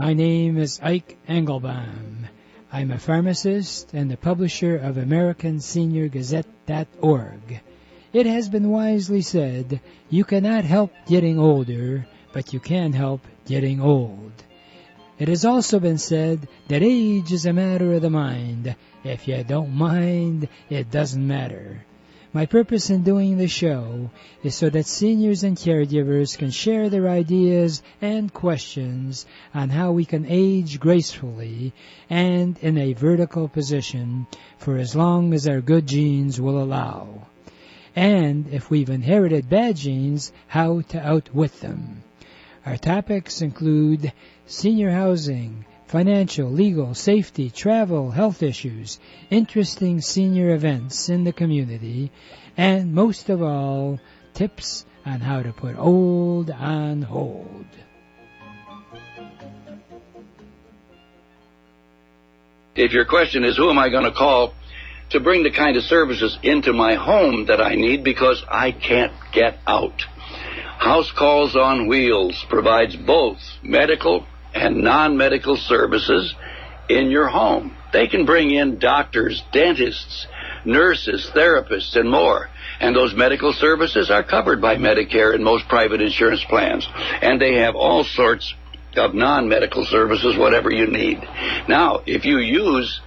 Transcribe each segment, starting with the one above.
My name is Ike Engelbaum. I'm a pharmacist and the publisher of AmericanSeniorGazette.org. It has been wisely said, you cannot help getting older, but you can help getting old. It has also been said that age is a matter of the mind. If you don't mind, it doesn't matter. My purpose in doing the show is so that seniors and caregivers can share their ideas and questions on how we can age gracefully and in a vertical position for as long as our good genes will allow. And if we've inherited bad genes, how to outwit them. Our topics include senior housing, financial, legal, safety, travel, health issues, interesting senior events in the community, and most of all, tips on how to put old on hold. If your question is, who am I going to call to bring the kind of services into my home that I need because I can't get out? House Calls on Wheels provides both medical and non-medical services in your home. They can bring in doctors, dentists, nurses, therapists, and more. And those medical services are covered by Medicare and most private insurance plans. And they have all sorts of non-medical services, whatever you need. Now, if you use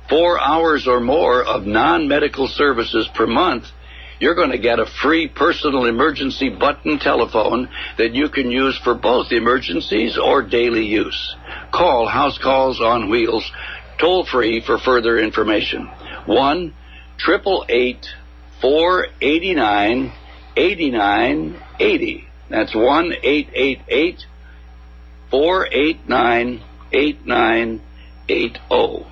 4 hours or more of non-medical services per month, you're going to get a free personal emergency button telephone that you can use for both emergencies or daily use. Call House Calls on Wheels toll-free for further information. 1-888-489-8980. That's 1-888-489-8980.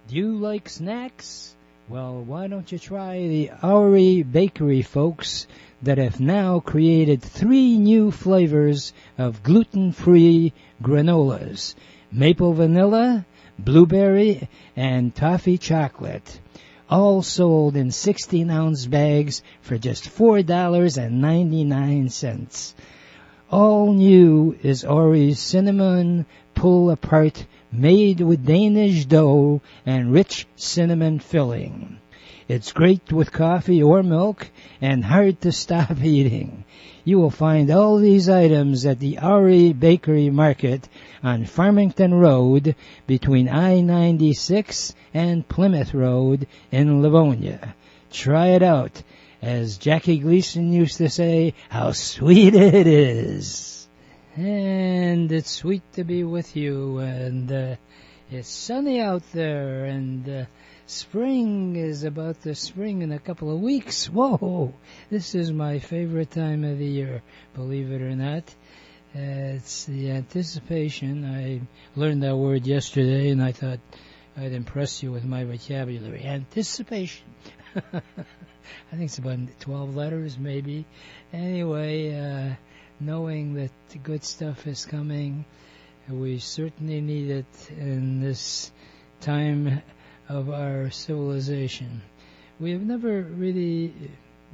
Do you like snacks? Well, why don't you try the Oury Bakery folks that have now created 3 new flavors of gluten-free granolas: maple vanilla, blueberry, and toffee chocolate. All sold in 16-ounce bags for just $4.99. All new is Oury's cinnamon pull-apart made with Danish dough and rich cinnamon filling. It's great with coffee or milk and hard to stop eating. You will find all these items at the Oury Bakery Market on Farmington Road between I-96 and Plymouth Road in Livonia. Try it out. As Jackie Gleason used to say, how sweet it is. And it's sweet to be with you, and it's sunny out there, and spring is about to spring in a couple of weeks. Whoa, this is my favorite time of the year, believe it or not. It's the anticipation. I learned that word yesterday, and I thought I'd impress you with my vocabulary. Anticipation. I think it's about 12 letters, maybe. Anyway, knowing that the good stuff is coming, we certainly need it in this time of our civilization. We have never really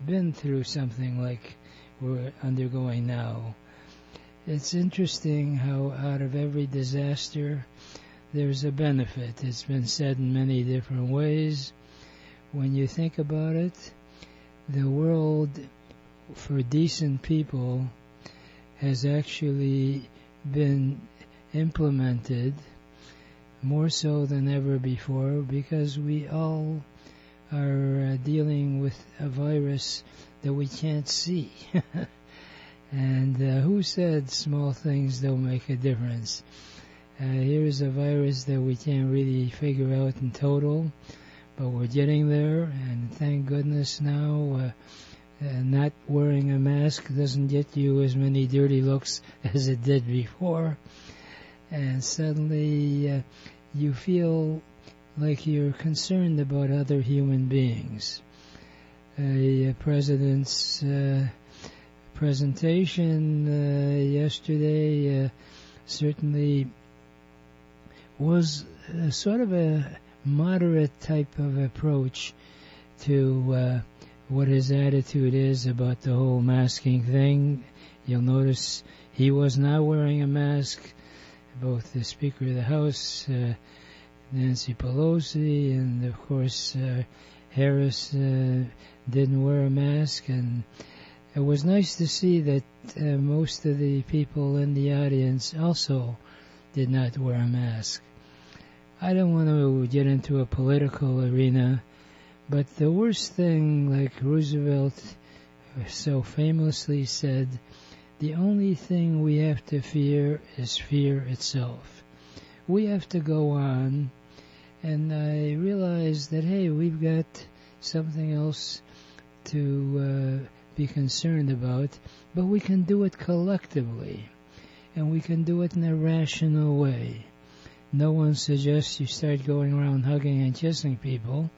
been through something like we're undergoing now. It's interesting how out of every disaster there's a benefit. It's been said in many different ways. When you think about it, the world for decent people has actually been implemented more so than ever before, because we all are dealing with a virus that we can't see. And who said small things don't make a difference? Here's a virus that we can't really figure out in total, but we're getting there, and thank goodness now not wearing a mask doesn't get you as many dirty looks as it did before. And suddenly you feel like you're concerned about other human beings. The president's presentation yesterday certainly was sort of a moderate type of approach to what his attitude is about the whole masking thing. You'll notice he was not wearing a mask. Both the Speaker of the House, Nancy Pelosi, and of course Harris didn't wear a mask, and it was nice to see that most of the people in the audience also did not wear a mask. I don't want to get into a political arena, but the worst thing, like Roosevelt so famously said, the only thing we have to fear is fear itself. We have to go on, and I realized that, hey, we've got something else to be concerned about, but we can do it collectively, and we can do it in a rational way. No one suggests you start going around hugging and kissing people,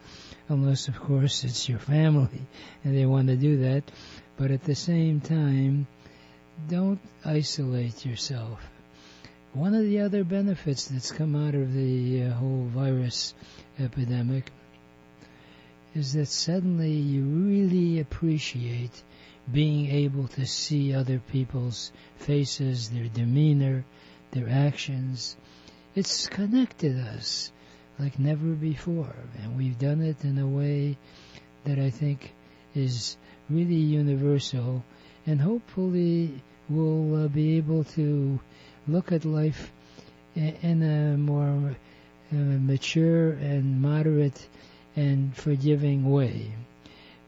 unless, of course, it's your family and they want to do that. But at the same time, don't isolate yourself. One of the other benefits that's come out of the whole virus epidemic is that suddenly you really appreciate being able to see other people's faces, their demeanor, their actions. It's connected us like never before, and we've done it in a way that I think is really universal, and hopefully we'll be able to look at life in a more mature and moderate and forgiving way.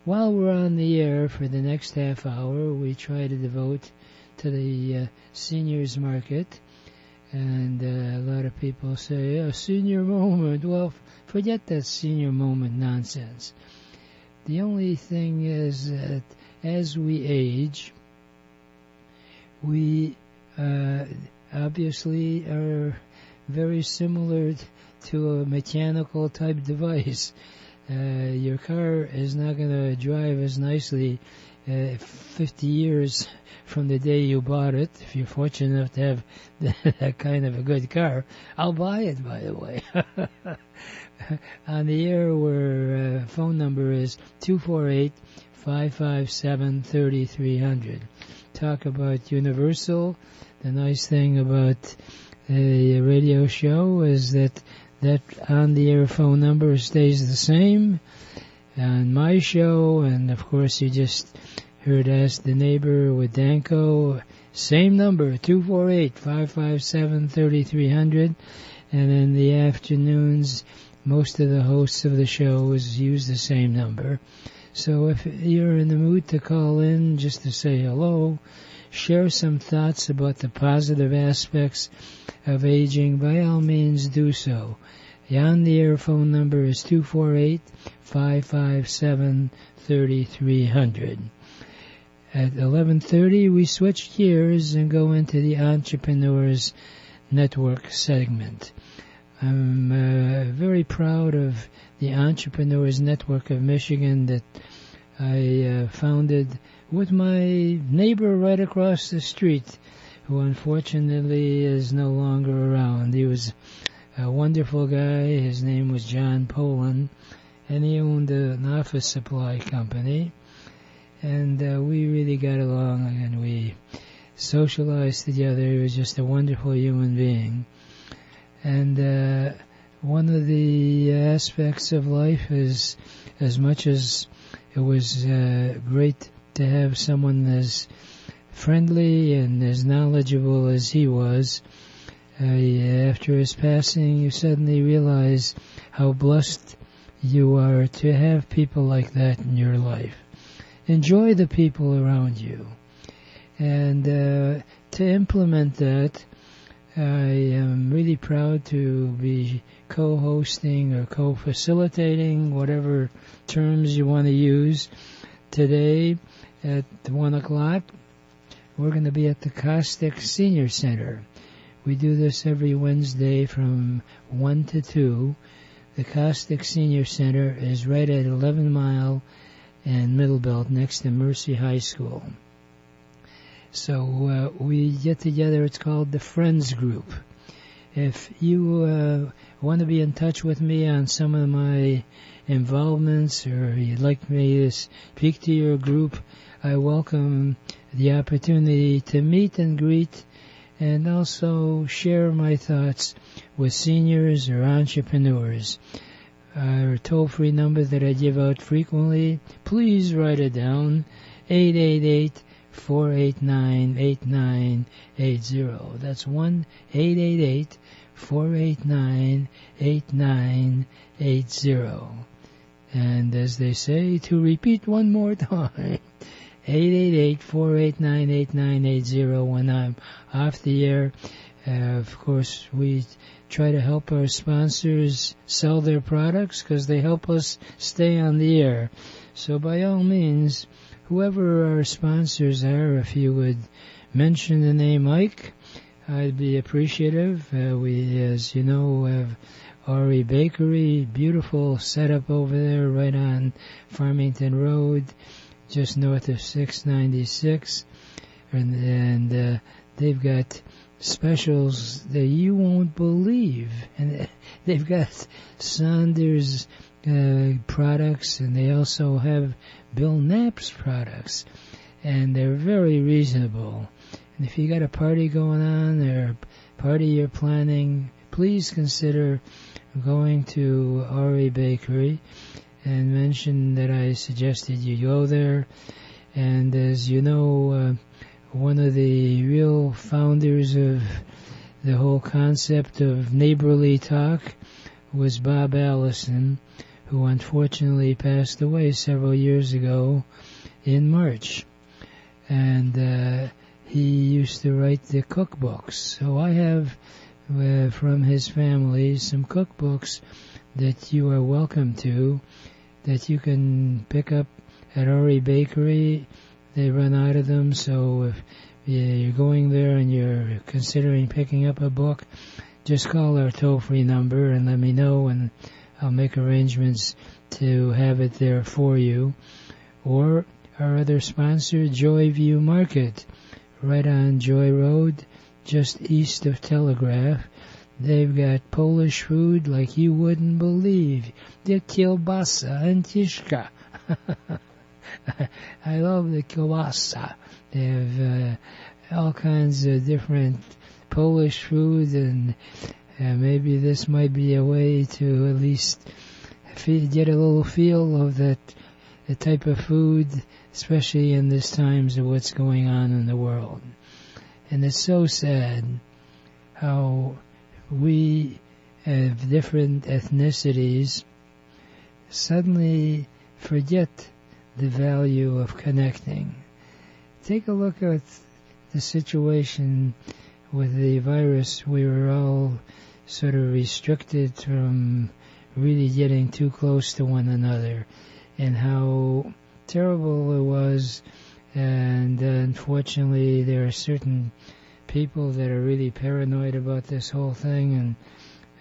While we're on the air for the next half hour, we try to devote to the seniors market. And a lot of people say, a senior moment. Well, forget that senior moment nonsense. The only thing is that as we age, we obviously are very similar to a mechanical type device. Your car is not going to drive as nicely 50 years from the day you bought it. If you're fortunate enough to have that kind of a good car, I'll buy it, by the way. On the air, where phone number is 248-557-3300. Talk about Universal. The nice thing about a radio show is that on-the-air phone number stays the same. On my show, and of course you just heard Ask the Neighbor with Danko, same number, 248-557-3300. And in the afternoons, most of the hosts of the shows use the same number. So if you're in the mood to call in just to say hello, share some thoughts about the positive aspects of aging, by all means do so. The on-the-air phone number is 248-557-3300. At 11:30, we switch gears and go into the Entrepreneurs Network segment. I'm very proud of the Entrepreneurs Network of Michigan that I founded with my neighbor right across the street, who unfortunately is no longer around. He was a wonderful guy. His name was John Poland, and he owned an office supply company. And we really got along, and we socialized together. He was just a wonderful human being. And one of the aspects of life is, as much as it was great to have someone as friendly and as knowledgeable as he was, after his passing, you suddenly realize how blessed you are to have people like that in your life. Enjoy the people around you. And to implement that, I am really proud to be co-hosting or co-facilitating, whatever terms you want to use. Today at 1 o'clock, we're going to be at the Caustic Senior Center. We do this every Wednesday from 1 to 2. The Caustic Senior Center is right at 11 Mile and Middle Belt next to Mercy High School. So we get together. It's called the Friends Group. if you want to be in touch with me on some of my involvements, or you'd like me to speak to your group, I welcome the opportunity to meet and greet and also share my thoughts with seniors or entrepreneurs. Our toll-free number that I give out frequently, please write it down, 888-489-8980. That's 1-888-489-8980. And as they say, to repeat one more time, 888-489-8980 when I'm off the air. Of course, we try to help our sponsors sell their products because they help us stay on the air. So by all means, whoever our sponsors are, if you would mention the name Ike, I'd be appreciative. We, as you know, have Ori Bakery, beautiful setup over there right on Farmington Road, just north of 696. And they've got specials that you won't believe. And they've got Saunders products, and they also have Bill Knapp's products. And they're very reasonable. And if you got a party going on or a party you're planning, please consider going to Ori Bakery and mention that I suggested you go there. And as you know, one of the real founders of the whole concept of neighborly talk was Bob Allison, who unfortunately passed away several years ago in March. And he used to write the cookbooks. So I have from his family some cookbooks that you are welcome to, that you can pick up at Ori Bakery. They run out of them, so if you're going there and you're considering picking up a book, just call our toll-free number and let me know, and I'll make arrangements to have it there for you. Or our other sponsor, Joy View Market, right on Joy Road, just east of Telegraph. They've got Polish food like you wouldn't believe. The kielbasa and tishka. I love the kielbasa. They have all kinds of different Polish food, and maybe this might be a way to at least get a little feel of that the type of food, especially in this times of what's going on in the world. And it's so sad how we of different ethnicities suddenly forget the value of connecting. Take a look at the situation with the virus. We were all sort of restricted from really getting too close to one another, and how terrible it was. And unfortunately, there are certain people that are really paranoid about this whole thing and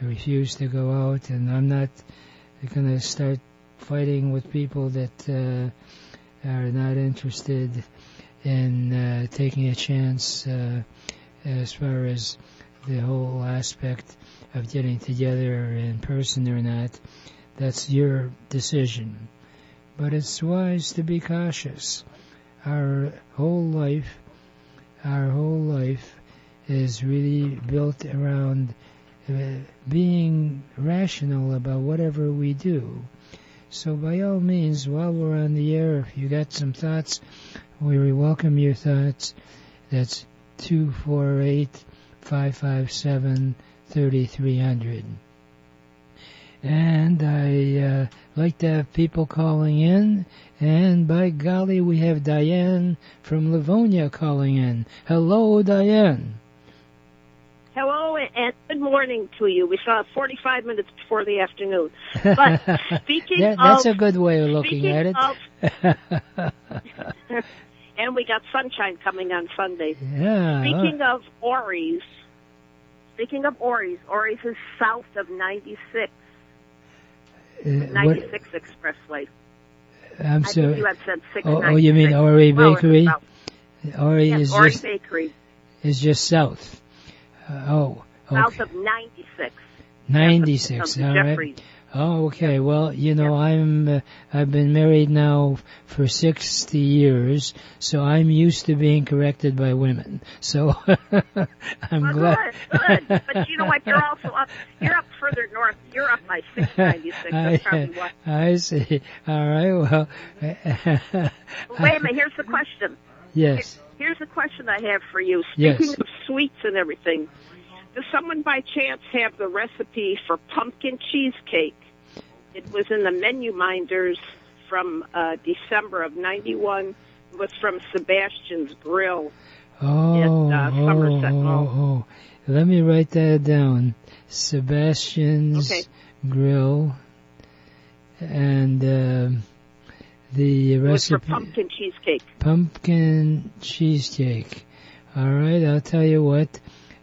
refuse to go out. And I'm not going to start fighting with people that are not interested in taking a chance as far as the whole aspect of getting together in person or not. That's your decision. But it's wise to be cautious. Our whole life is really built around being rational about whatever we do. So by all means, while we're on the air, if you got some thoughts, we welcome your thoughts. That's 248-557-3300. And I like to have people calling in. And by golly, we have Diane from Livonia calling in. Hello, Diane. Hello, and good morning to you. We saw 45 minutes before the afternoon. But speaking that's a good way of looking at it. And we got sunshine coming on Sunday. Yeah. Speaking of Ori's is south of 96 Expressway. I'm sorry. I think you had said 696. Oh, you mean Ori Bakery? Ori yes, is Ori just Bakery is just south. south of 96. 96, all right. Jeffries. Oh, okay. Well, I've been married now for 60 years, so I'm used to being corrected by women. So I'm glad. Good. But you know what? You're also up. You're up further north. You're up by 696. That's probably why. I see. All right. Well. Wait a minute. Here's the question. Yes. Here's the question I have for you. Speaking of sweets and everything, does someone by chance have the recipe for pumpkin cheesecake? It was in the menu minders from December of 91. It was from Sebastian's Grill at Somerset Mall. Let me write that down. Sebastian's Grill. And the recipe. It was for pumpkin cheesecake. Pumpkin cheesecake. All right, I'll tell you what.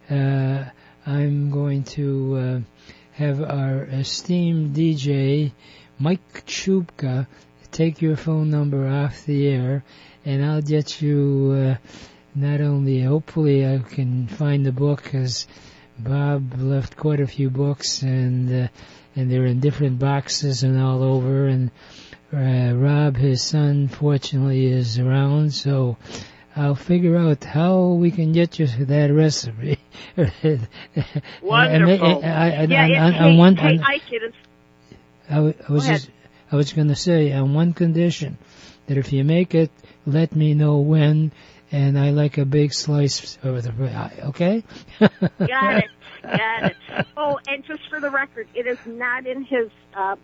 I'm going to have our esteemed DJ, Mike Chupka, take your phone number off the air, and I'll get you not only, hopefully I can find the book, because Bob left quite a few books, and they're in different boxes and all over, and Rob, his son, fortunately is around, so I'll figure out how we can get you that recipe. Wonderful. I was going to say, on one condition, that if you make it, let me know when, and I like a big slice over the pie, okay? Got it. Oh, and just for the record, it is not in his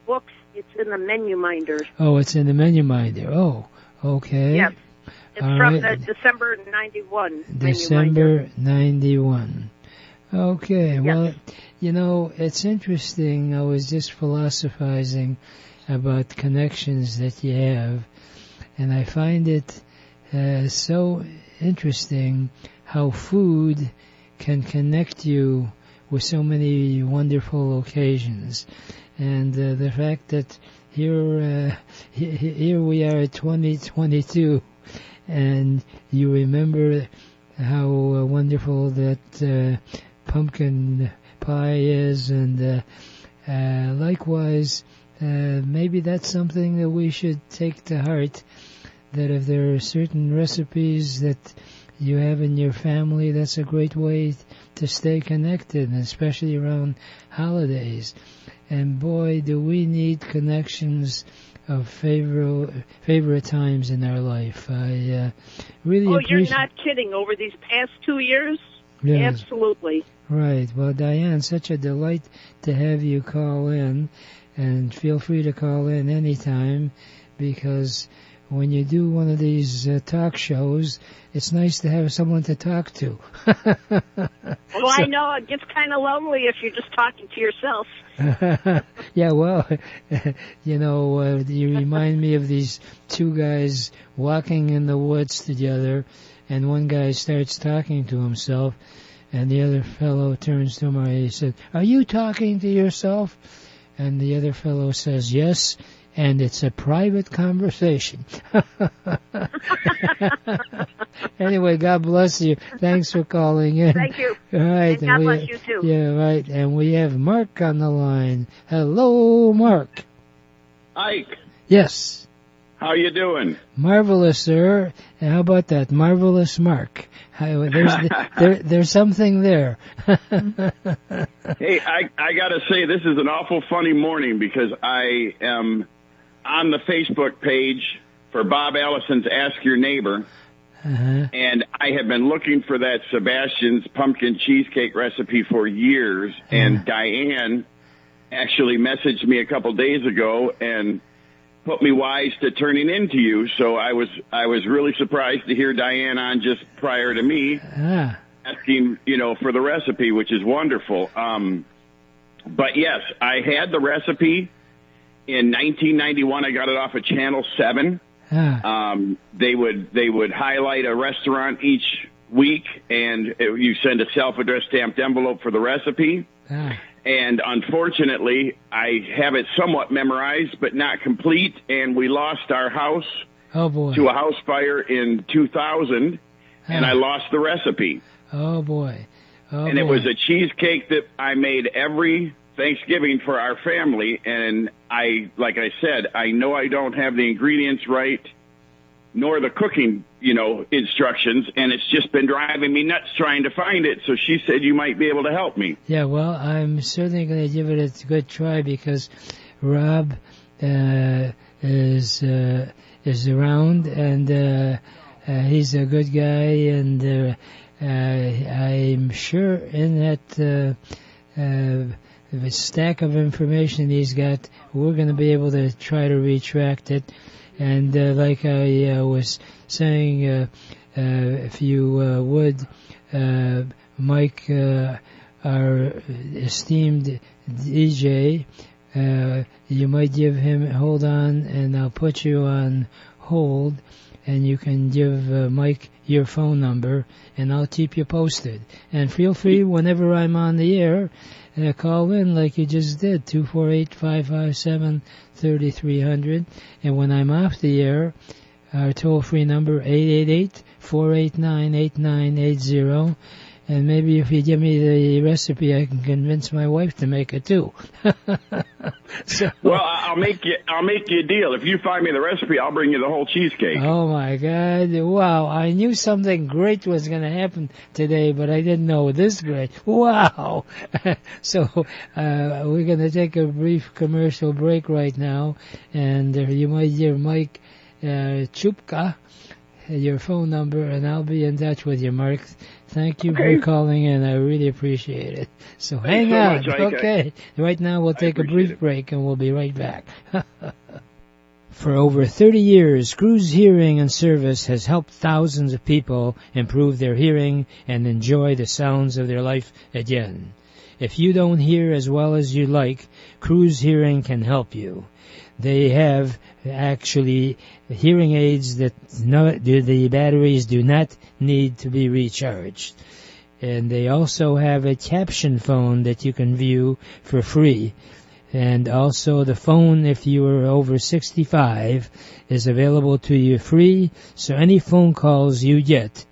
books. It's in the menu minder. Oh, it's in the menu minder. Oh, okay. Yes. It's from the December 91. December 91. Okay, well, it's interesting. I was just philosophizing about connections that you have, and I find it so interesting how food can connect you with so many wonderful occasions. And the fact that here we are at 2022, and you remember how wonderful that pumpkin pie is, and likewise, maybe that's something that we should take to heart, that if there are certain recipes that you have in your family, that's a great way to stay connected, especially around holidays. And boy, do we need connections of favorite times in our life. I really appreciate... Oh, you're not kidding. Over these past 2 years? Yes. Absolutely. Right. Well, Diane, such a delight to have you call in, and feel free to call in anytime, because when you do one of these talk shows, it's nice to have someone to talk to. Well, I know it gets kind of lonely if you're just talking to yourself. Yeah, well, you remind me of these two guys walking in the woods together, and one guy starts talking to himself, and the other fellow turns to him and he said, "Are you talking to yourself?" And the other fellow says, "Yes, and it's a private conversation." Anyway, God bless you. Thanks for calling in. Thank you. All right. And God bless you, too. Yeah, right. And we have Mark on the line. Hello, Mark. Ike. Yes. How you doing? Marvelous, sir. And how about that? Marvelous Mark. There's something there. Hey, I got to say, this is an awful funny morning, because I am on the Facebook page for Bob Allison's Ask Your Neighbor, and I have been looking for that Sebastian's pumpkin cheesecake recipe for years, and Diane actually messaged me a couple days ago and put me wise to turning into you, so I was really surprised to hear Diane on just prior to me asking, for the recipe, which is wonderful. But yes, I had the recipe in 1991. I got it off of Channel 7. They would highlight a restaurant each week, and you send a self-addressed stamped envelope for the recipe. And unfortunately, I have it somewhat memorized, but not complete. And we lost our house to a house fire in 2000, and I lost the recipe. Oh, boy. and it was a cheesecake that I made every Thanksgiving for our family. And like I said, I know I don't have the ingredients right, nor the cooking, instructions, and it's just been driving me nuts trying to find it. So she said you might be able to help me. Yeah, well, I'm certainly going to give it a good try because Rob is around, and he's a good guy, and I'm sure in that the stack of information he's got, we're going to be able to try to retract it. And like I was saying, if you would, Mike, our esteemed DJ, you might give him, hold on, and I'll put you on hold, and you can give Mike your phone number, and I'll keep you posted. And feel free, whenever I'm on the air, call in like you just did, 248-557-3300. And when I'm off the air, our toll-free number, 888-489-8980. And maybe if you give me the recipe, I can convince my wife to make it too. Well, I'll make you a deal. If you find me the recipe, I'll bring you the whole cheesecake. Oh my God! Wow! I knew something great was going to happen today, but I didn't know this great. Wow! So we're going to take a brief commercial break right now, and you might hear Mike Chupka, your phone number, and I'll be in touch with you, Mark. Thank you for calling in. I really appreciate it. So hang on. Much, Ike. Okay. Right now we'll take a brief break and we'll be right back. For over 30 years, Cruz Hearing and Service has helped thousands of people improve their hearing and enjoy the sounds of their life again. If you don't hear as well as you like, Cruz Hearing can help you. They have actually hearing aids that the batteries do not need to be recharged. And they also have a caption phone that you can view for free. And also the phone, if you are over 65, is available to you free. So any phone calls you get,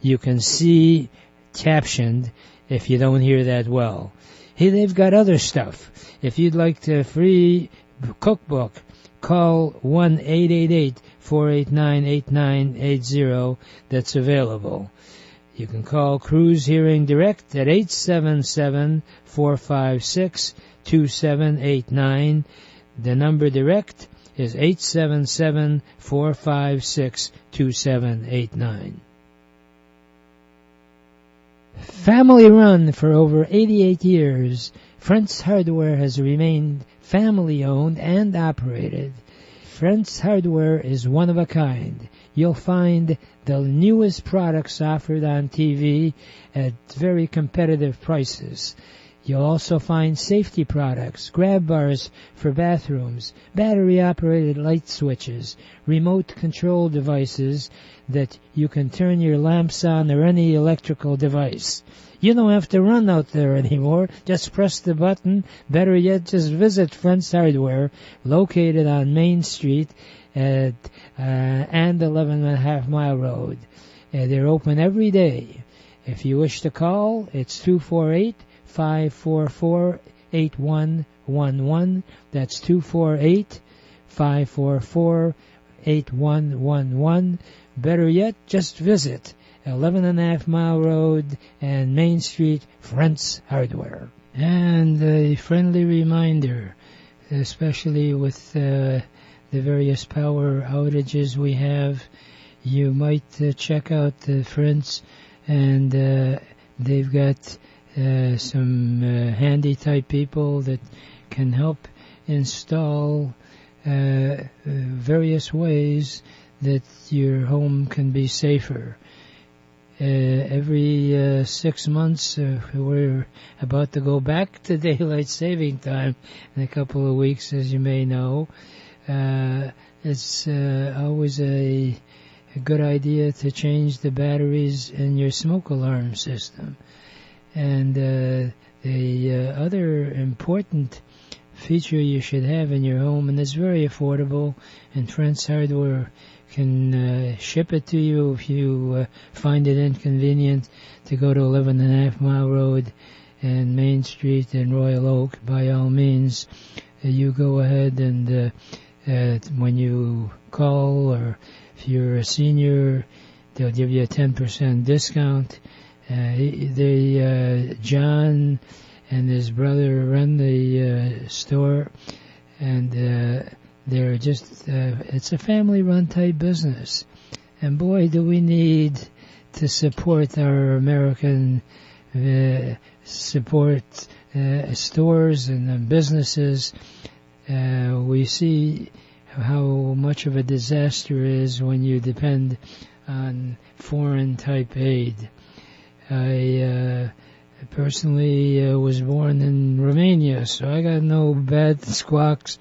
you can see captioned if you don't hear that well. Hey, they've got other stuff. If you'd like the free cookbook, call 1-888-489-8980. That's available. You can call Cruz Hearing Direct at 877-456-2789. The number direct is 877-456-2789. Family run for over 88 years, Friends Hardware has remained family-owned and operated. Friends Hardware is one of a kind. You'll find the newest products offered on TV at very competitive prices. You'll also find safety products, grab bars for bathrooms, battery-operated light switches, remote control devices that you can turn your lamps on or any electrical device. You don't have to run out there anymore. Just press the button. Better yet, just visit Friends Hardware, located on Main Street and 11.5 Mile Road. They're open every day. If you wish to call, it's 248-544-8111. That's 248-544-8111. Better yet, just visit 11.5 Mile Road and Main Street, Friends Hardware. And a friendly reminder, especially with the various power outages we have, you might check out the Friends, and they've got some handy type people that can help install various ways that your home can be safer. Every 6 months, we're about to go back to daylight saving time in a couple of weeks, as you may know. It's always a good idea to change the batteries in your smoke alarm system. And the other important feature you should have in your home, and it's very affordable, and Friends Hardware can ship it to you if you find it inconvenient to go to 11.5 Mile Road and Main Street in Royal Oak. By all means, you go ahead and when you call, or if you're a senior, they'll give you a 10% discount. John and his brother run the store, and they're just it's a family-run type business. And boy, do we need to support our American stores and businesses. We see how much of a disaster is when you depend on foreign type aid. I personally was born in Romania, so I got no bad squawks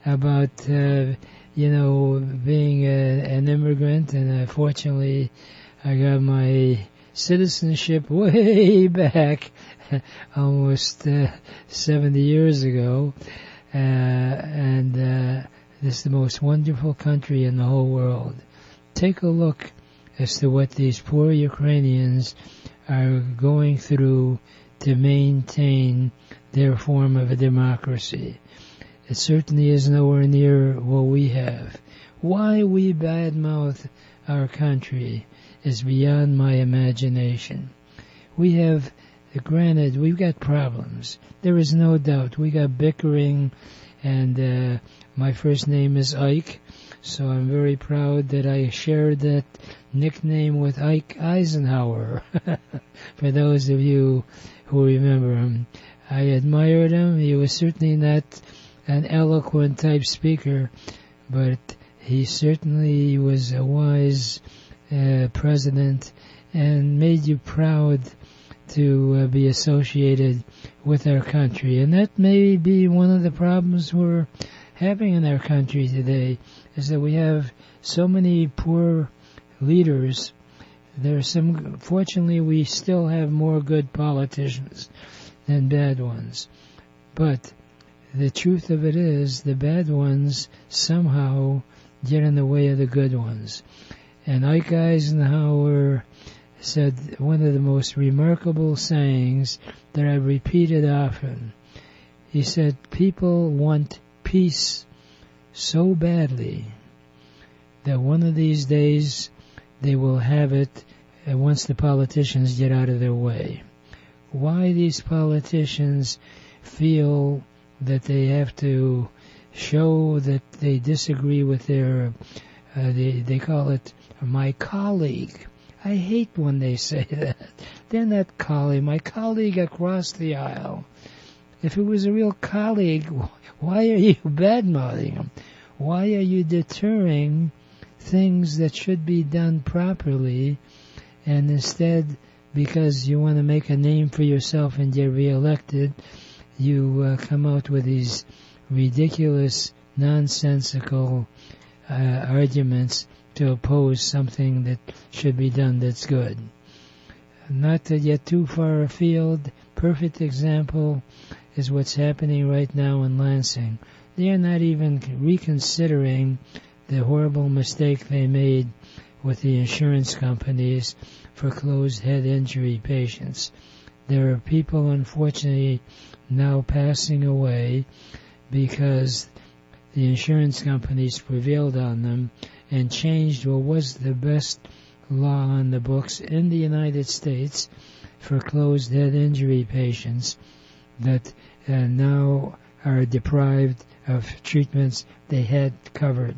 about being an immigrant, and fortunately I got my citizenship way back almost 70 years ago, and this is the most wonderful country in the whole world. Take a look as to what these poor Ukrainians are going through to maintain their form of a democracy. It certainly is nowhere near what we have. Why we badmouth our country is beyond my imagination. We have, granted, we've got problems. There is no doubt. We got bickering, and my first name is Ike, so I'm very proud that I shared that nickname with Ike Eisenhower. For those of you who remember him, I admired him. He was certainly not an eloquent type speaker, but he certainly was a wise president and made you proud to be associated with our country. And that may be one of the problems we're having in our country today, is that we have so many poor leaders. Fortunately, we still have more good politicians than bad ones. But the truth of it is, the bad ones somehow get in the way of the good ones. And Ike Eisenhower said one of the most remarkable sayings that I've repeated often. He said, people want peace so badly that one of these days they will have it once the politicians get out of their way. Why these politicians feel that they have to show that they disagree with their, they call it my colleague. I hate when they say that. They're not colleague. My colleague across the aisle. If it was a real colleague, why are you bad-mouthing him? Why are you deterring things that should be done properly, and instead, because you want to make a name for yourself and get reelected, you come out with these ridiculous, nonsensical arguments to oppose something that should be done that's good. Not to get too far afield, perfect example is what's happening right now in Lansing. They are not even reconsidering the horrible mistake they made with the insurance companies for closed head injury patients. There are people, unfortunately, now passing away because the insurance companies prevailed on them and changed what was the best law on the books in the United States for closed head injury patients that now are deprived of treatments they had covered.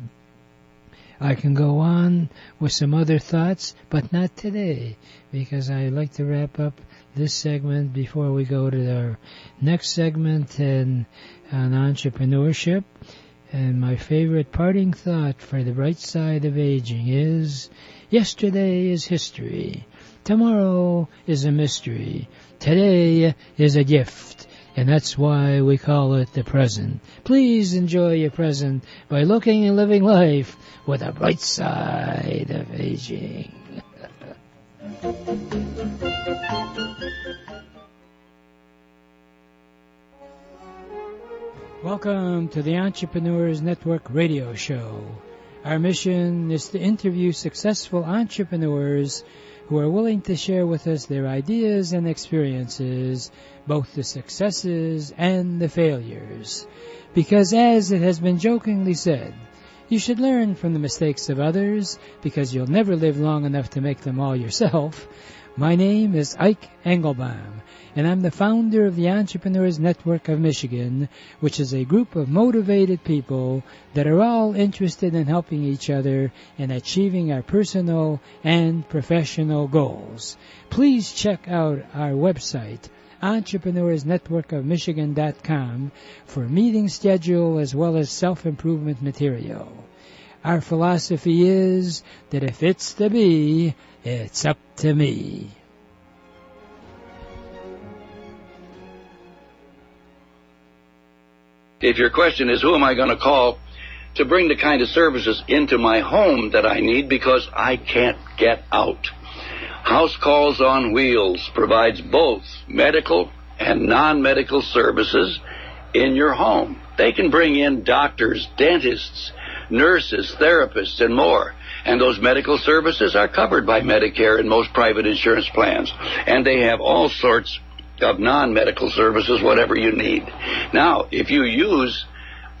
I can go on with some other thoughts, but not today, because I like to wrap up this segment before we go to our next segment on entrepreneurship. And my favorite parting thought for the bright side of aging is, yesterday is history, tomorrow is a mystery, today is a gift, and that's why we call it the present. Please enjoy your present by looking and living life with a bright side of aging. Welcome to the Entrepreneurs Network radio show. Our mission is to interview successful entrepreneurs who are willing to share with us their ideas and experiences, both the successes and the failures. Because as it has been jokingly said, you should learn from the mistakes of others because you'll never live long enough to make them all yourself. My name is Ike Engelbaum, and I'm the founder of the Entrepreneurs Network of Michigan, which is a group of motivated people that are all interested in helping each other and achieving our personal and professional goals. Please check out our website, EntrepreneursNetworkofMichigan.com, for meeting schedule as well as self-improvement material. Our philosophy is that if it's to be, it's up to me. If your question is, who am I going to call to bring the kind of services into my home that I need because I can't get out? House Calls on Wheels provides both medical and non-medical services in your home. They can bring in doctors, dentists, nurses, therapists, and more. And those medical services are covered by Medicare and most private insurance plans. And they have all sorts of non-medical services, whatever you need. Now, if you use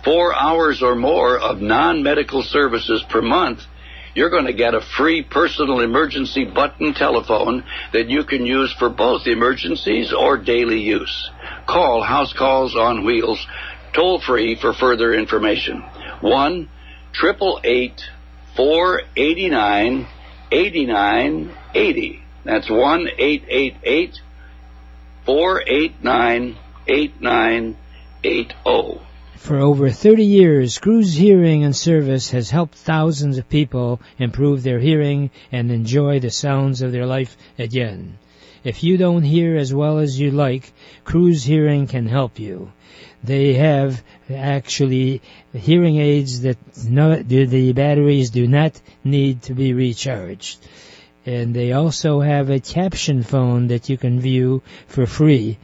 4 hours or more of non-medical services per month, you're going to get a free personal emergency button telephone that you can use for both emergencies or daily use. Call House Calls on Wheels toll-free for further information. 1-888-489-8980. That's 1-888-489-8980. For over 30 years, Cruise Hearing and Service has helped thousands of people improve their hearing and enjoy the sounds of their life again. If you don't hear as well as you like, Cruise Hearing can help you. They have actually hearing aids that the batteries do not need to be recharged. And they also have a caption phone that you can view for free.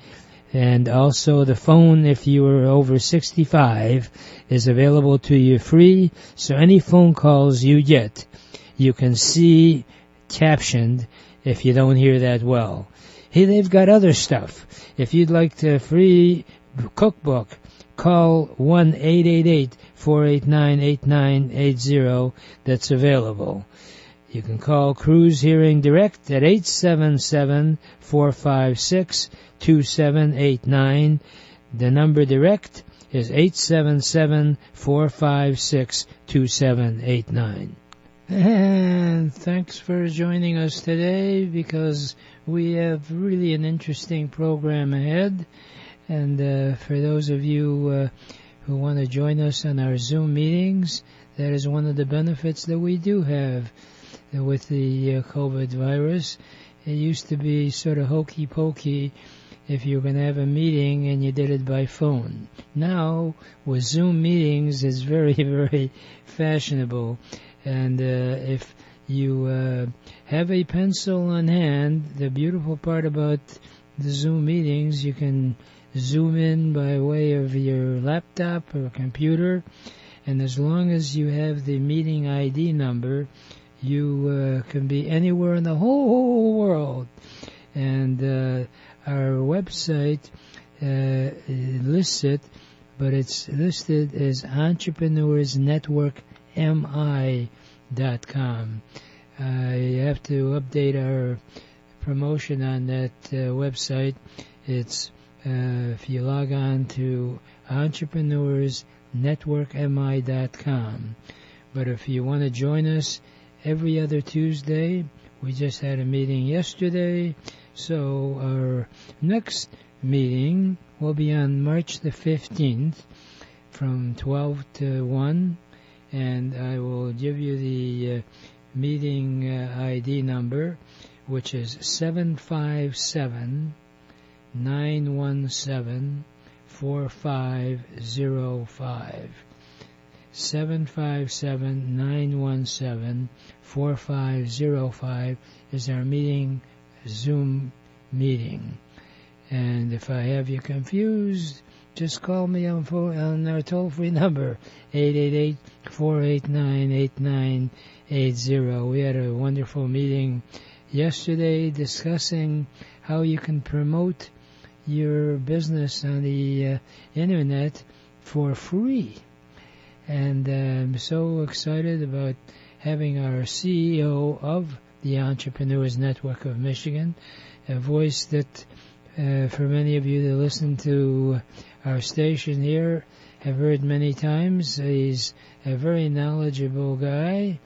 And also the phone, if you are over 65, is available to you free. So any phone calls you get, you can see captioned if you don't hear that well. Hey, they've got other stuff. If you'd like the free cookbook, call 1-888-489-8980. That's available. You can call Cruise Hearing Direct at 877-456-2789. The number direct is 877-456-2789. And thanks for joining us today, because we have really an interesting program ahead. And for those of you who want to join us on our Zoom meetings, that is one of the benefits that we do have with the COVID virus. It used to be sort of hokey-pokey if you were going to have a meeting and you did it by phone. Now, with Zoom meetings, it's very, very fashionable. And if you have a pencil on hand, the beautiful part about the Zoom meetings, you can zoom in by way of your laptop or computer. And as long as you have the meeting ID number, you can be anywhere in the whole world. And our website lists it, but it's listed as EntrepreneursNetworkMI.com. You have to update our promotion on that website. It's if you log on to EntrepreneursNetworkMI.com. But if you want to join us every other Tuesday, we just had a meeting yesterday, so our next meeting will be on March the 15th from 12 to 1, and I will give you the meeting ID number, which is 757-917-4505. 757-917-4505 is our meeting, Zoom meeting. And if I have you confused, just call me on our toll-free number, 888-489-8980. We had a wonderful meeting yesterday discussing how you can promote your business on the internet for free. And I'm so excited about having our CEO of the Entrepreneurs Network of Michigan, a voice that for many of you that listen to our station here have heard many times. He's a very knowledgeable guy.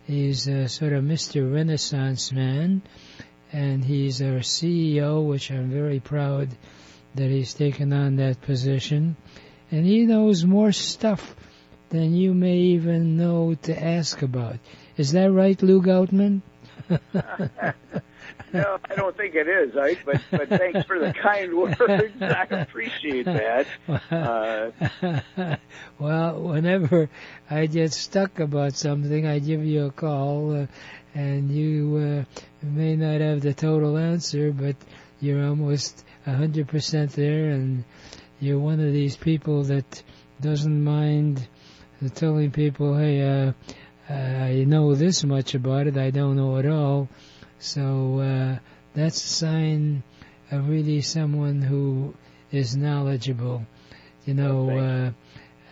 He's sort of Mr. Renaissance man, and he's our CEO, which I'm very proud that he's taken on that position. And he knows more stuff than you may even know to ask about. Is that right, Lou Goutman? No, I don't think it is, Ike, but thanks for the kind words. I appreciate that. Well, whenever I get stuck about something, I give you a call, and you may not have the total answer, but you're almost 100% there, and you're one of these people that doesn't mind telling people, hey, I know this much about it, I don't know it all. So that's a sign of really someone who is knowledgeable. You know,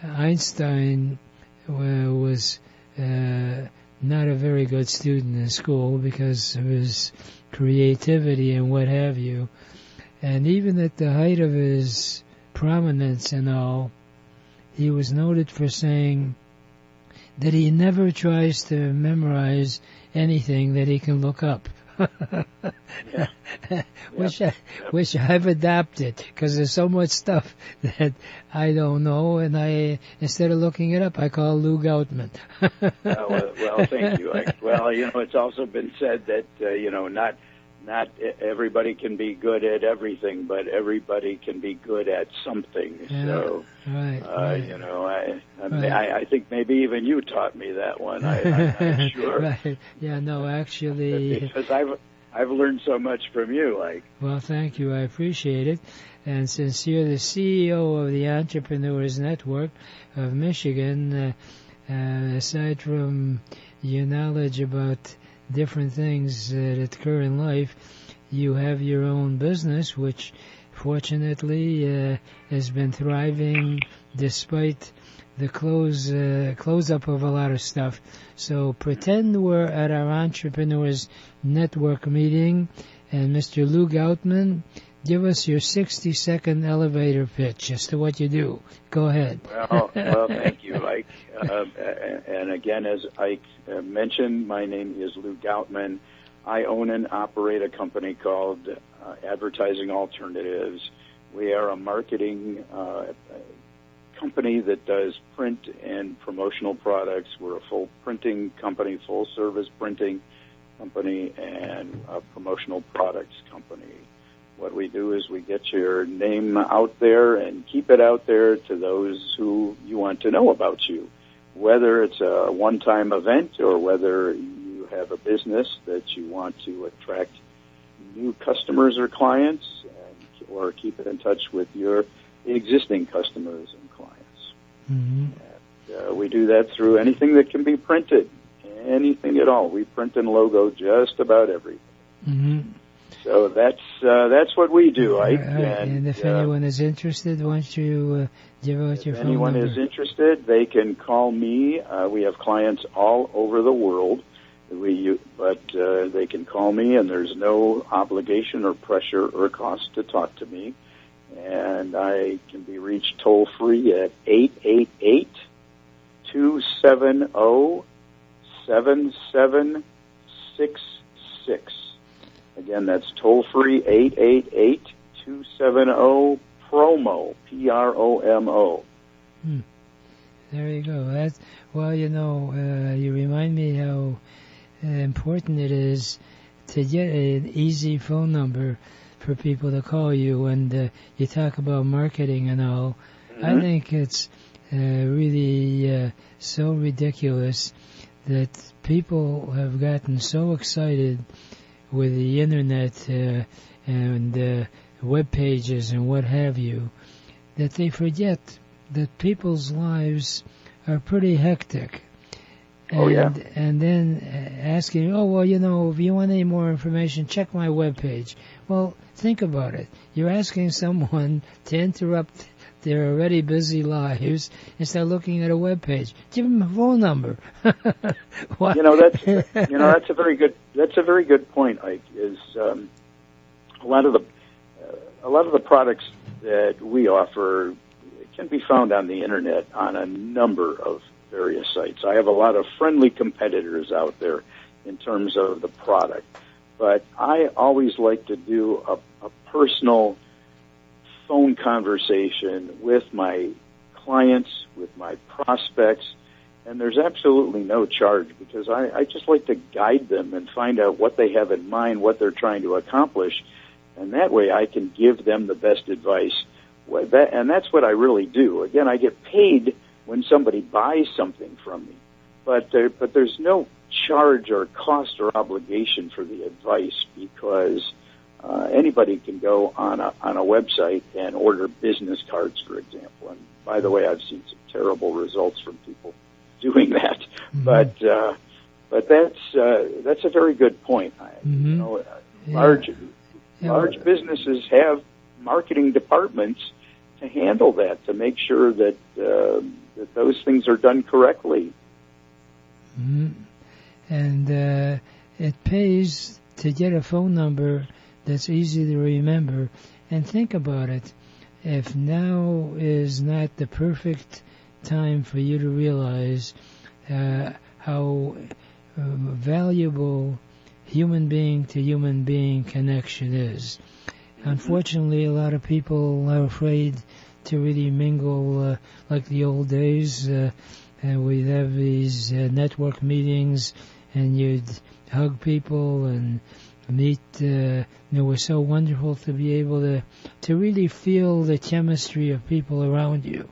Einstein was not a very good student in school because of his creativity and what have you. And even at the height of his prominence and all, he was noted for saying that he never tries to memorize anything that he can look up. Which I've adapted, because there's so much stuff that I don't know, and instead of looking it up, I call Lou Goutman. Well, thank you. Well, it's also been said that not everybody can be good at everything, but everybody can be good at something. Yeah, so, right. I think maybe even you taught me that one. I'm not sure. Right. Yeah. No, actually. Because I've learned so much from you, Ike. Well, thank you. I appreciate it. And since you're the CEO of the Entrepreneurs Network of Michigan, aside from your knowledge about different things that occur in life, you have your own business, which fortunately has been thriving despite the close up of a lot of stuff. So pretend we're at our Entrepreneurs Network meeting, and Mr. Lou Goutman, give us your 60-second elevator pitch as to what you do. Go ahead. Well, thank you, Ike. And again, as Ike mentioned, my name is Lou Goutman. I own and operate a company called Advertising Alternatives. We are a marketing company that does print and promotional products. We're a full printing company, full-service printing company, and a promotional products company. What we do is we get your name out there and keep it out there to those who you want to know about you, whether it's a one-time event or whether you have a business that you want to attract new customers or clients, or keep in touch with your existing customers and clients. Mm-hmm. And, we do that through anything that can be printed, anything at all. We print and logo just about everything. Mm-hmm. So that's what we do, Ike. And if anyone is interested, why don't you give out your phone number? If anyone is interested, they can call me. We have clients all over the world, but they can call me, and there's no obligation or pressure or cost to talk to me. And I can be reached toll-free at 888-270-7766. Again, that's toll-free, 888-270-PROMO, P-R-O-M-O. There you go. You remind me how important it is to get an easy phone number for people to call you, and you talk about marketing and all. Mm-hmm. I think it's really so ridiculous that people have gotten so excited with the internet and web pages and what have you, that they forget that people's lives are pretty hectic. And then asking, if you want any more information, check my webpage. Well, think about it. You're asking someone to interrupt their already busy lives and start looking at a webpage. Give them a phone number. That's a very good point, Ike. Is a lot of the products that we offer can be found on the internet on a number of various sites. I have a lot of friendly competitors out there in terms of the product, but I always like to do a personal phone conversation with my clients, with my prospects, and there's absolutely no charge because I just like to guide them and find out what they have in mind, what they're trying to accomplish, and that way I can give them the best advice. And that's what I really do. Again, I get paid when somebody buys something from me, but there's no charge or cost or obligation for the advice because anybody can go on a website and order business cards, for example. And by the way, I've seen some terrible results from people doing that. Mm-hmm. But that's a very good point. Large businesses have marketing departments to handle that, to make sure that those things are done correctly. Mm-hmm. And it pays to get a phone number that's easy to remember. And think about it. If now is not the perfect time for you to realize how valuable human being to human being connection is. Unfortunately, a lot of people are afraid to really mingle like the old days. And we'd have these network meetings, and you'd hug people and meet. It was so wonderful to be able to really feel the chemistry of people around you.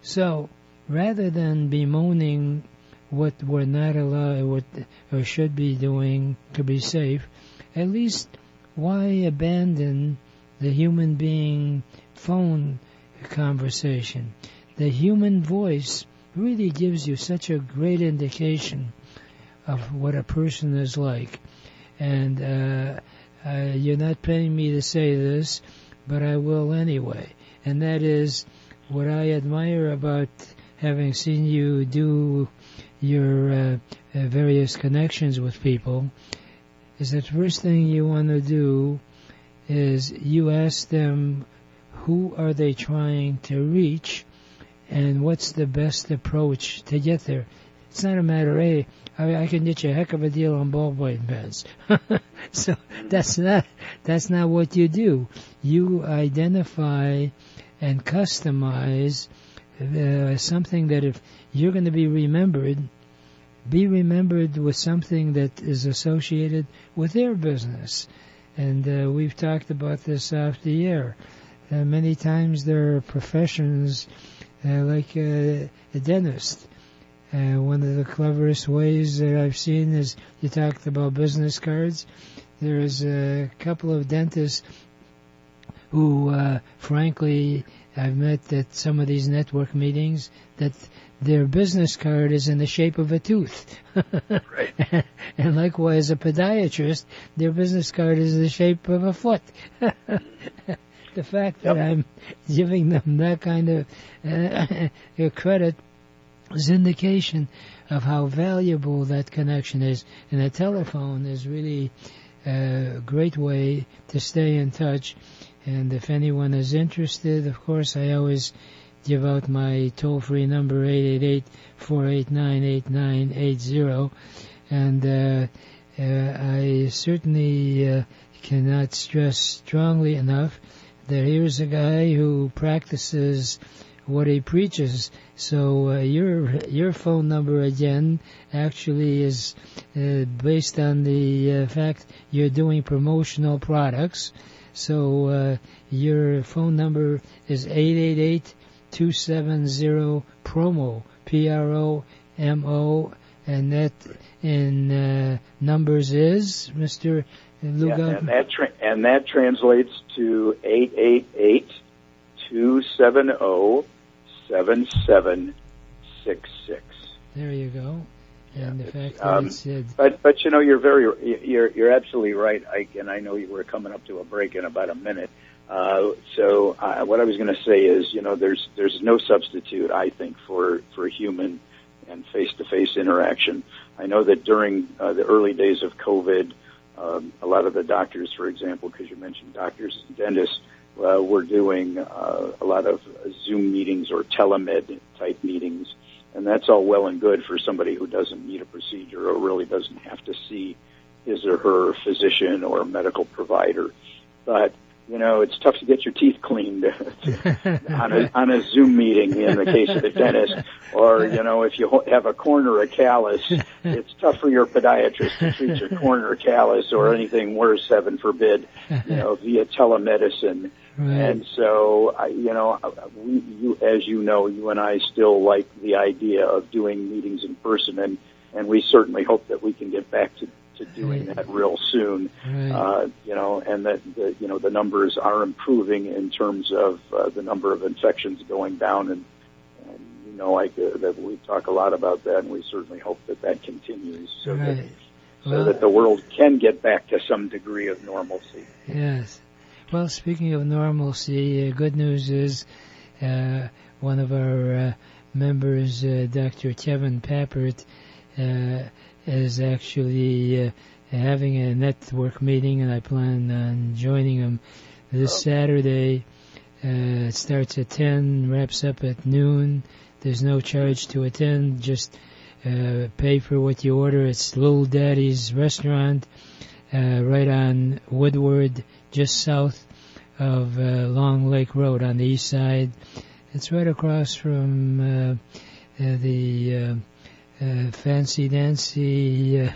So, rather than bemoaning what we're not allowed, or should be doing to be safe, at least why abandon the human being phone conversation? The human voice really gives you such a great indication of what a person is like. And you're not paying me to say this, but I will anyway. And that is what I admire about having seen you do your various connections with people, is that first thing you want to do is you ask them who are they trying to reach and what's the best approach to get there. It's not a matter of, hey, I can get you a heck of a deal on ballpoint pens. So that's not what you do. You identify and customize something that if you're going to be remembered with something that is associated with their business. And we've talked about this off the air. Many times there are professions like a dentist. One of the cleverest ways that I've seen is you talked about business cards. There's a couple of dentists who, frankly, I've met at some of these network meetings that their business card is in the shape of a tooth. Right. And likewise, a podiatrist, their business card is the shape of a foot. The fact that I'm giving them that kind of credit is indication of how valuable that connection is. And the telephone is really a great way to stay in touch. And if anyone is interested, of course, I always give out my toll-free number, 888-489-8980. And I certainly cannot stress strongly enough that here's a guy who practices what he preaches. So your phone number again actually is based on the fact you're doing promotional products. So your phone number is 888-270-PROMO, PROMO, and that in numbers is, Mr. Lou Goutman? And that translates to 270-7766. There you go. And the fact that but you're absolutely right, Ike, and I know you were coming up to a break in about a minute. So what I was going to say is, there's no substitute, I think, for human and face-to-face interaction. I know that during the early days of COVID, a lot of the doctors, for example, because you mentioned doctors and dentists, were doing a lot of Zoom meetings or telemed type meetings. And that's all well and good for somebody who doesn't need a procedure or really doesn't have to see his or her physician or medical provider. But, it's tough to get your teeth cleaned on a Zoom meeting in the case of the dentist. Or, if you have a corner of callus, it's tough for your podiatrist to treat your corner callus or anything worse, heaven forbid, via telemedicine. Right. And so, as you and I still like the idea of doing meetings in person, and we certainly hope that we can get back to doing that real soon. Right. And that the numbers are improving in terms of the number of infections going down, and that we talk a lot about that, and we certainly hope that continues, so that the world can get back to some degree of normalcy. Yes. Well, speaking of normalcy, good news is one of our members, Dr. Kevin Pappert, is actually having a network meeting, and I plan on joining him this Saturday. It starts at 10, wraps up at noon. There's no charge to attend, just pay for what you order. It's Little Daddy's Restaurant, right on Woodward, just south of Long Lake Road on the east side. It's right across from the Fancy Dancy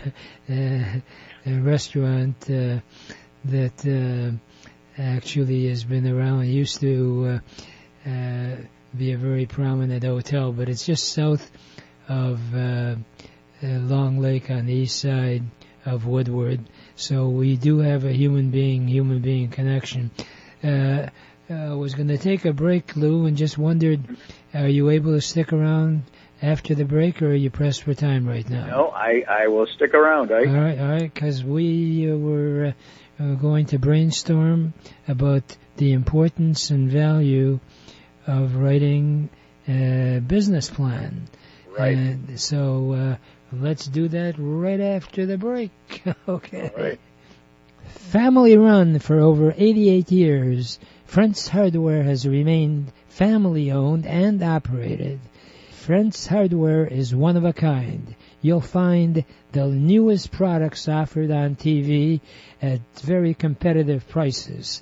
restaurant that actually has been around. It used to be a very prominent hotel, but it's just south of Long Lake on the east side of Woodward. So we do have a human being connection. I was going to take a break, Lou, and just wondered, are you able to stick around after the break, or are you pressed for time right now? No, I will stick around, Ike. All right, because we were going to brainstorm about the importance and value of writing a business plan. Right. And so let's do that right after the break. Okay. All right. Family run for over 88 years, Frentz Hardware has remained family owned and operated. Frentz Hardware is one of a kind. You'll find the newest products offered on TV at very competitive prices.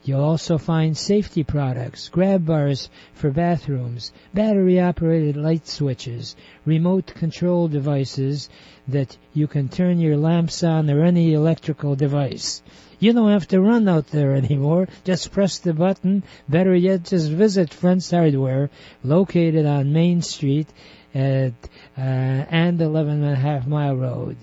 You'll also find safety products, grab bars for bathrooms, battery-operated light switches, remote control devices that you can turn your lamps on or any electrical device. You don't have to run out there anymore. Just press the button. Better yet, just visit Frentz Hardware, located on Main Street and 11.5 Mile Road.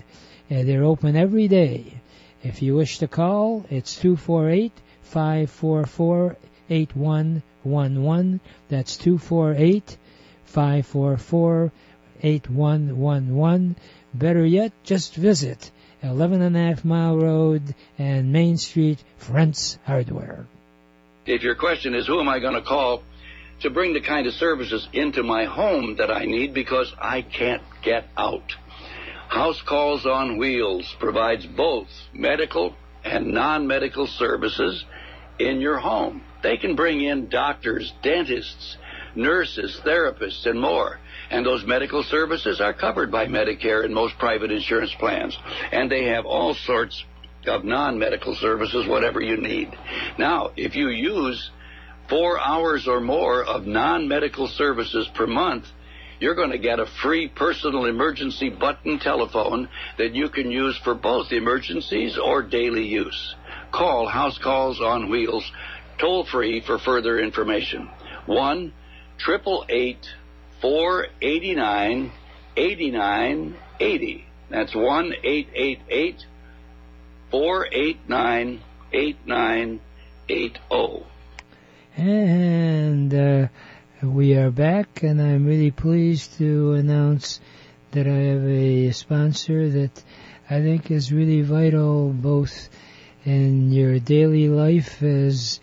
They're open every day. If you wish to call, it's 248-544-8111. That's 248-544-8111. Better yet, just visit 11.5 Mile Road and Main Street, Frentz Hardware. If your question is, who am I going to call to bring the kind of services into my home that I need because I can't get out? House Calls on Wheels provides both medical and non-medical services in your home. They can bring in doctors, dentists, nurses, therapists, and more. And those medical services are covered by Medicare and most private insurance plans. And they have all sorts of non-medical services, whatever you need. Now, if you use 4 hours or more of non-medical services per month, you're going to get a free personal emergency button telephone that you can use for both emergencies or daily use. Call House Calls on Wheels toll-free for further information. 1-888-489-8980. That's 1-888-489-8980. And we are back, and I'm really pleased to announce that I have a sponsor that I think is really vital both in your daily life as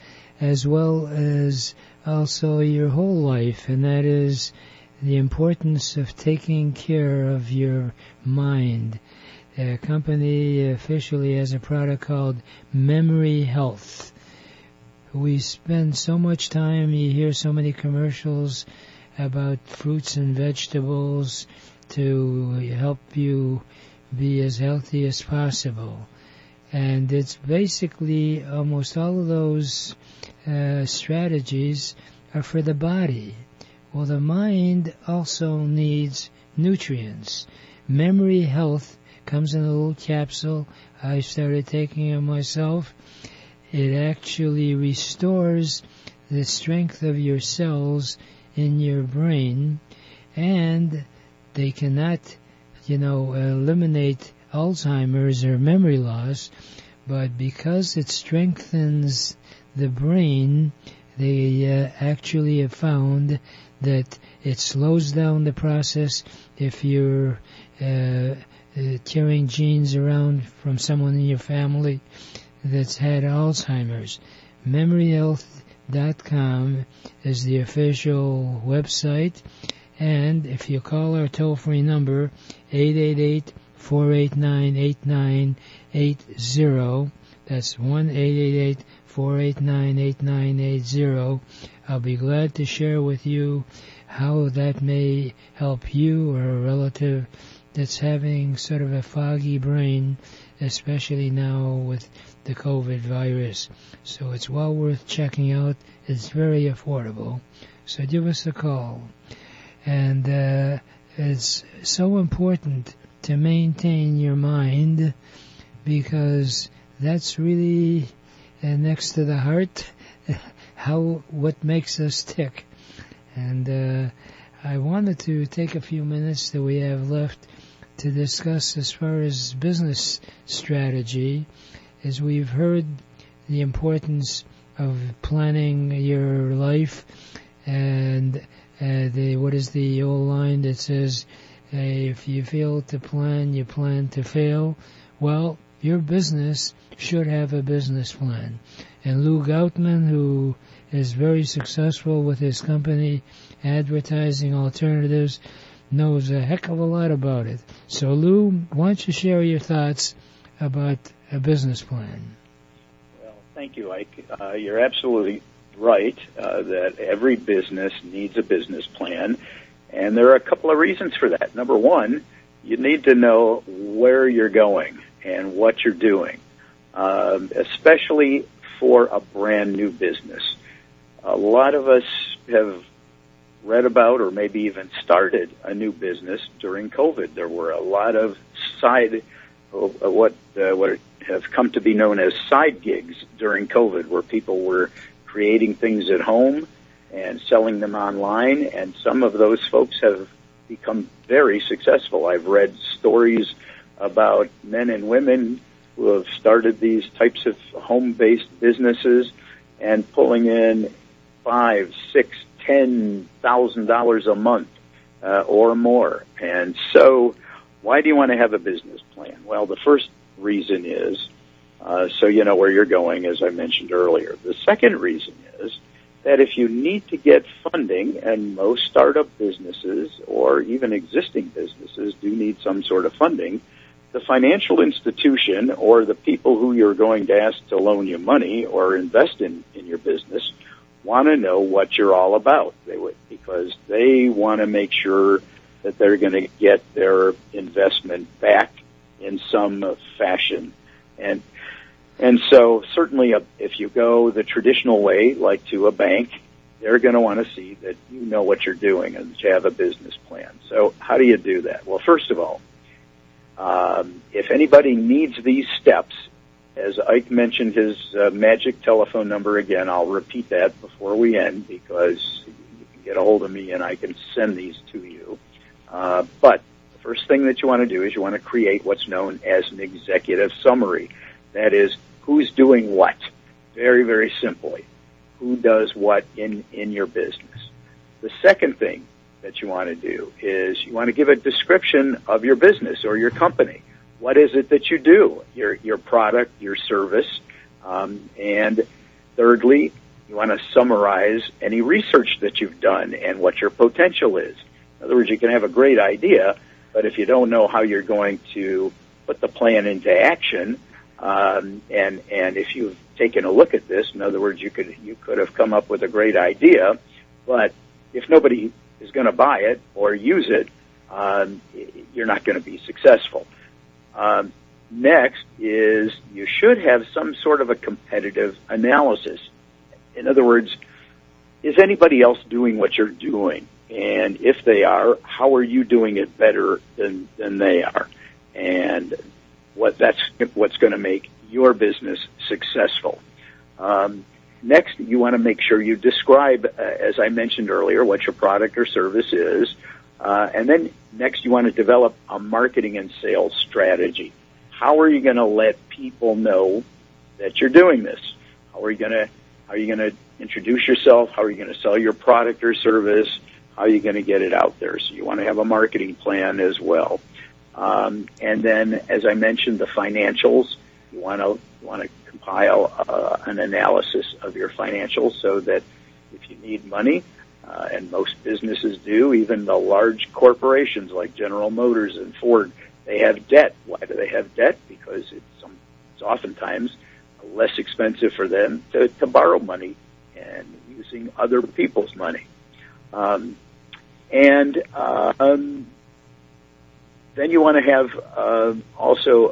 well as also your whole life, and that is the importance of taking care of your mind. The company officially has a product called Memory Health. We spend so much time, you hear so many commercials about fruits and vegetables to help you be as healthy as possible. And it's basically almost all of those strategies are for the body. Well, the mind also needs nutrients. Memory Health comes in a little capsule. I started taking it myself. It actually restores the strength of your cells in your brain, and they cannot, eliminate Alzheimer's or memory loss, but because it strengthens the brain, they actually have found that it slows down the process if you're carrying genes around from someone in your family that's had Alzheimer's. MemoryHealth.com is the official website, and if you call our toll-free number, 888-489-8980, that's 1-888-489-8980, I'll be glad to share with you how that may help you or a relative that's having sort of a foggy brain, especially now with the COVID virus. So it's well worth checking out. It's very affordable. So give us a call. And it's so important to maintain your mind, because that's really next to the heart what makes us tick. And I wanted to take a few minutes that we have left to discuss as far as business strategy, as we've heard the importance of planning your life, and what is the old line that says, if you fail to plan, you plan to fail. Well, your business should have a business plan. And Lou Goutman, who is very successful with his company, Advertising Alternatives, knows a heck of a lot about it. So, Lou, why don't you share your thoughts about a business plan? Well, thank you, Ike. You're absolutely right that every business needs a business plan, and there are a couple of reasons for that. Number one, you need to know where you're going and what you're doing, especially for a brand new business. A lot of us have read about or maybe even started a new business during COVID. There were a lot of what have come to be known as side gigs during COVID, where people were creating things at home and selling them online, and some of those folks have become very successful. I've read stories about men and women who have started these types of home-based businesses and pulling in $5,000, $6,000, $10,000 a month or more. And so why do you want to have a business plan? Well, the first reason is so you know where you're going, as I mentioned earlier. The second reason is that if you need to get funding, and most startup businesses or even existing businesses do need some sort of funding, the financial institution or the people who you're going to ask to loan you money or invest in your business want to know what you're all about. Because they want to make sure that they're going to get their investment back in some fashion. And so certainly if you go the traditional way, like to a bank, they're going to want to see that you know what you're doing and that you have a business plan. So how do you do that? Well, first of all, if anybody needs these steps, as Ike mentioned his magic telephone number again, I'll repeat that before we end, because you can get a hold of me and I can send these to you. But the first thing that you want to do is you want to create what's known as an executive summary. That is, who's doing what? Very, very simply. who does what in your business. The second thing that you want to do is you want to give a description of your business or your company. What is it that you do? Your product, your service. And thirdly, you want to summarize any research that you've done and what your potential is. In other words, you can have a great idea, but if you don't know how you're going to put the plan into action, and if you've taken a look at this, in other words, you could have come up with a great idea, but if nobody is going to buy it or use it, you're not going to be successful. Next is you should have some sort of a competitive analysis. In other words, is anybody else doing what you're doing? And if they are, how are you doing it better than they are? And that's what's going to make your business successful. Next, you want to make sure you describe, as I mentioned earlier, what your product or service is. And then next, you want to develop a marketing and sales strategy. How are you going to let people know that you're doing this? How are you going to introduce yourself? How are you going to sell your product or service? How are you going to get it out there? So you want to have a marketing plan as well. And then, as I mentioned, the financials. You want to compile an analysis of your financials so that if you need money, and most businesses do, even the large corporations like General Motors and Ford, they have debt. Why do they have debt? Because it's oftentimes less expensive for them to borrow money and using other people's money. Then you want to have also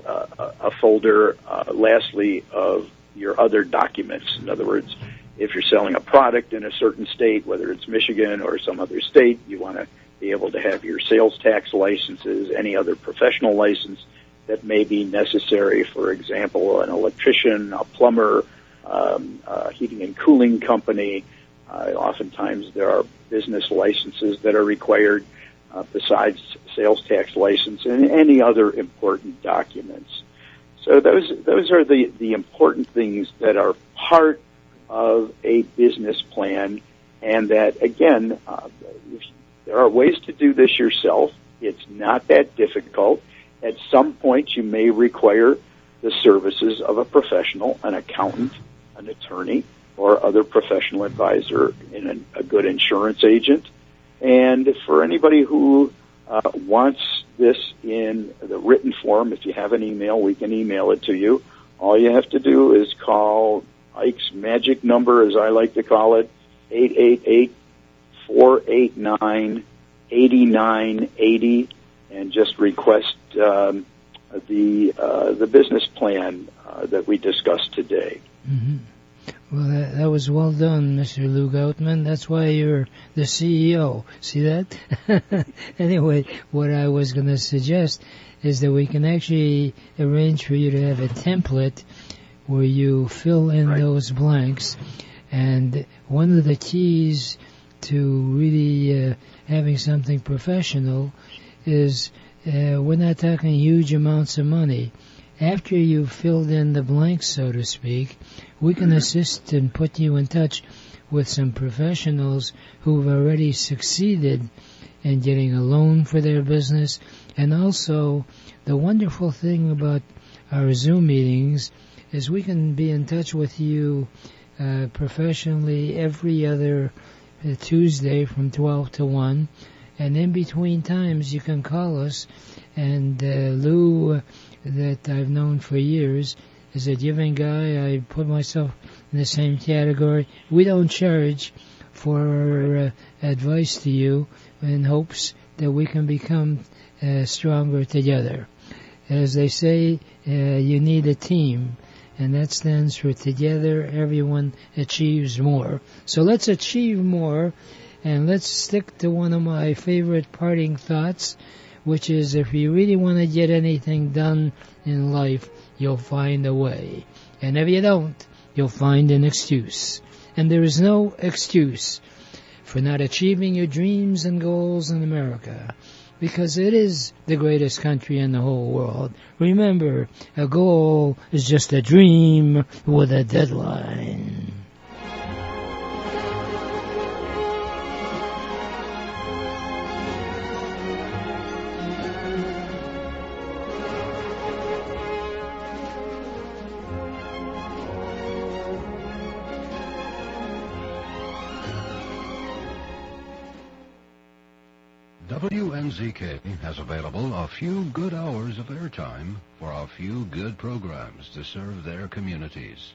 a folder, lastly, of your other documents. In other words, if you're selling a product in a certain state, whether it's Michigan or some other state, you want to be able to have your sales tax licenses, any other professional license that may be necessary. For example, an electrician, a plumber, a heating and cooling company. Oftentimes there are business licenses that are required besides sales tax license and any other important documents. So those are the important things that are part of a business plan, and that, again, there are ways to do this yourself. It's not that difficult. At some point, you may require the services of a professional, an accountant, an attorney, or other professional advisor, in a good insurance agent. And for anybody who wants this in the written form, if you have an email, we can email it to you. All you have to do is call Ike's magic number, as I like to call it, 888-489-8980, and just request the business plan that we discussed today. Mm-hmm. Well, that was well done, Mr. Lou Goutman. That's why you're the CEO. See that? Anyway, what I was going to suggest is that we can actually arrange for you to have a template where you fill in those blanks. And one of the keys to really having something professional is we're not talking huge amounts of money. After you've filled in the blanks, so to speak, we can assist and put you in touch with some professionals who've already succeeded in getting a loan for their business. And also, the wonderful thing about our Zoom meetings is we can be in touch with you professionally every other Tuesday from 12 to 1. And in between times, you can call us. And Lou, that I've known for years, is a giving guy. I put myself in the same category. We don't charge for advice to you in hopes that we can become stronger together. As they say, you need a team, and that stands for together everyone achieves more. So let's achieve more, and let's stick to one of my favorite parting thoughts, which is if you really want to get anything done in life, you'll find a way. And if you don't, you'll find an excuse. And there is no excuse for not achieving your dreams and goals in America, because it is the greatest country in the whole world. Remember, a goal is just a dream with a deadline. WNZK has available a few good hours of airtime for a few good programs to serve their communities.